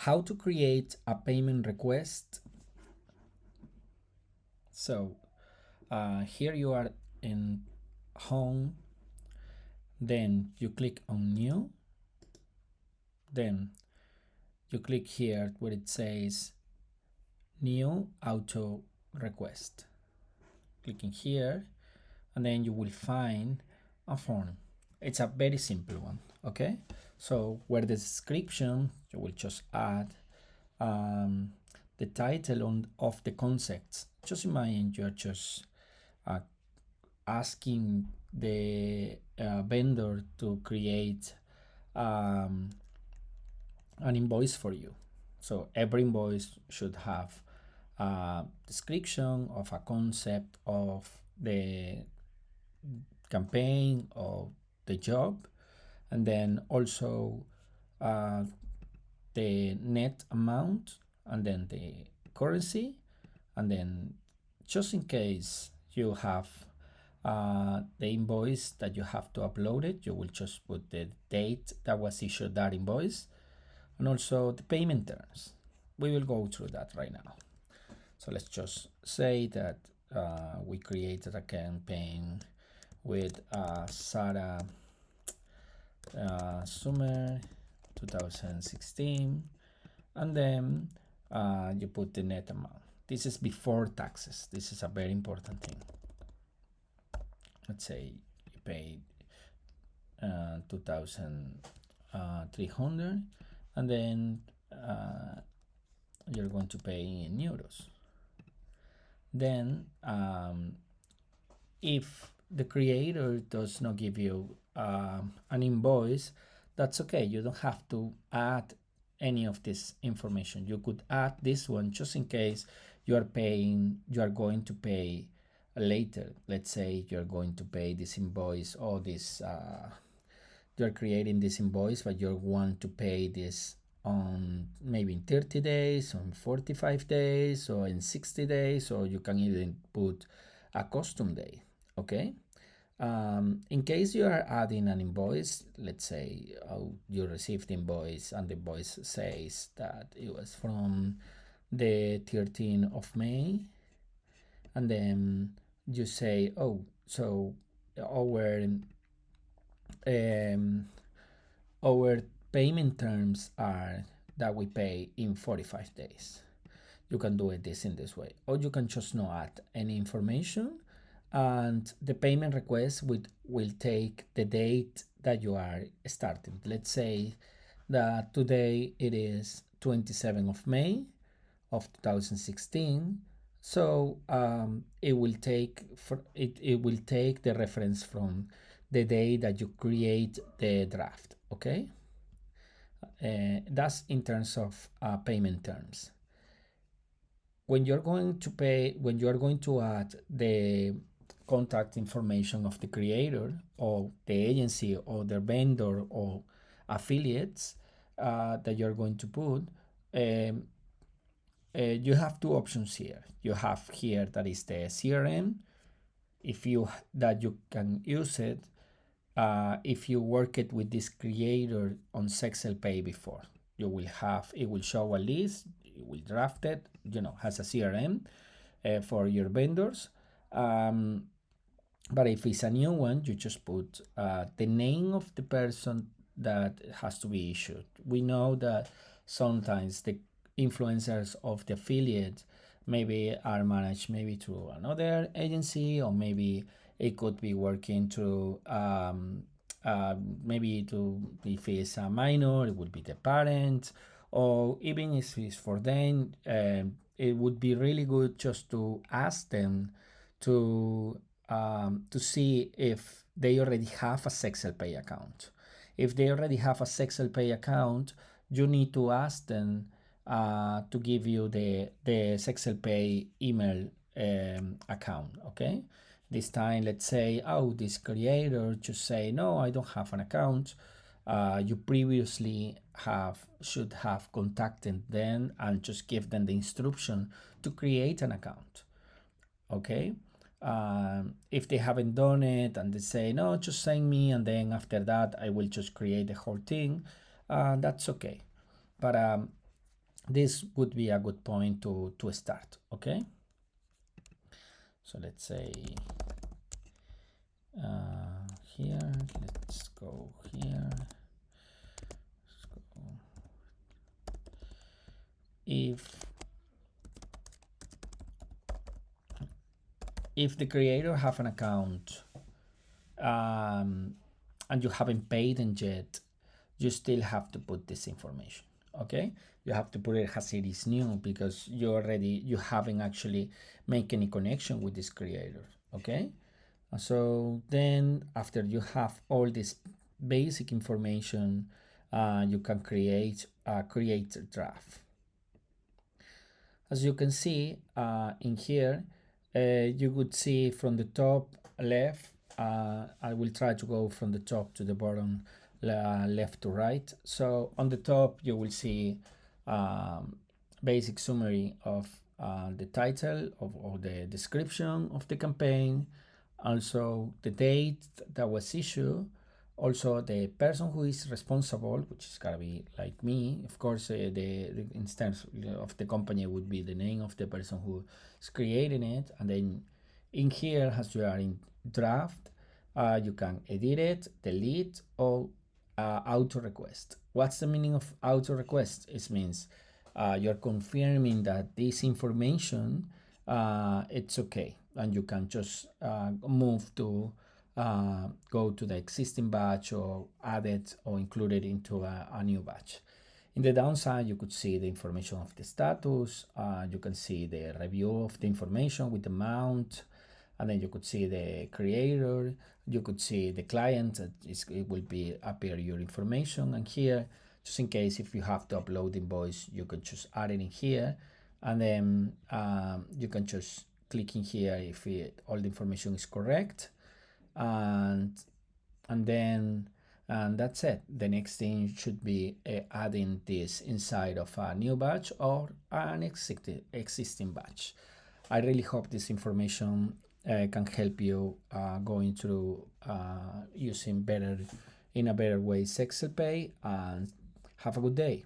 how to create a payment request. So here you are in home, then you click on new, then you click here where it says new auto request. Clicking here, and then you will find a form. It's a very simple one, okay? So where the description, you will just add the title of the concepts. Just imagine you're just asking the vendor to create an invoice for you. So every invoice should have a description of a concept of the campaign or the job, and then also the net amount, and then the currency, and then just in case you have the invoice that you have to upload it, you will just put the date that was issued that invoice, and also the payment terms. We will go through that right now. So let's just say that we created a campaign with Sarah summer 2016, and then you put the net amount. This is before taxes. This is a very important thing. Let's say you paid 2,300, and then you're going to pay in euros. Then if the creator does not give you an invoice, that's okay. You don't have to add any of this information. You could add this one just in case you are going to pay later. Let's say you're going to pay this invoice, or this you're creating this invoice, but you want to pay this on maybe in 30 days, on 45 days, or in 60 days, or you can even put a custom day, okay? In case you are adding an invoice, let's say you received the invoice and the invoice says that it was from the 13th of May, and then you say, oh, so our payment terms are that we pay in 45 days. You can do it in this way, or you can just not add any information, and the payment request will take the date that you are starting. Let's say that today it is 27th of May of 2016. So it will take the reference from the day that you create the draft, okay? That's in terms of payment terms. When you're going to add the contact information of the creator or the agency or the vendor or affiliates that you're going to put, you have two options here. You have here that is the CRM, that you can use it if you work it with this creator on Zexel Pay before. It will show a list, it will draft it, has a CRM for your vendors. But if it's a new one, you just put the name of the person that has to be issued. We know that sometimes the influencers of the affiliate maybe are managed maybe through another agency, or maybe it could be working through if it's a minor, it would be the parent, or even if it's for them, it would be really good just to ask them to see if they already have a Zexel Pay account. If they already have a Zexel Pay account, you need to ask them to give you the Zexel Pay email account, okay? This time, let's say, this creator just say, no, I don't have an account. You previously should have contacted them and just give them the instruction to create an account, okay? If they haven't done it and they say, no, just send me, and then after that I will just create the whole thing, that's okay. But this would be a good point to start. Okay, so let's say here, let's go here. If the creator have an account, and you haven't paid them yet, you still have to put this information. Okay, you have to put it as it is new, because you haven't actually make any connection with this creator. Okay, so then after you have all this basic information, you can create a creator draft. As you can see in here, you would see from the top left, I will try to go from the top to the bottom, left to right. So on the top, you will see basic summary of the title or the description of the campaign, also the date that was issued, also the person who is responsible, which is gonna be like me, of course. The instance of the company would be the name of the person who is creating it, and then in here, as you are in draft, you can edit it, delete, or auto request. What's the meaning of auto request? It means you're confirming that this information it's okay, and you can just move to go to the existing batch or add it or include it into a new batch. In the downside, you could see the information of the status. You can see the review of the information with the mount, and then you could see the creator. You could see the client. It will be appear your information, and here, just in case if you have to upload invoice, you can just add it in here, and then you can just click in here if all the information is correct, and then and that's it. The next thing should be adding this inside of a new batch or an existing batch. I really hope this information can help you going through using better in a better way Zexel Pay, and have a good day.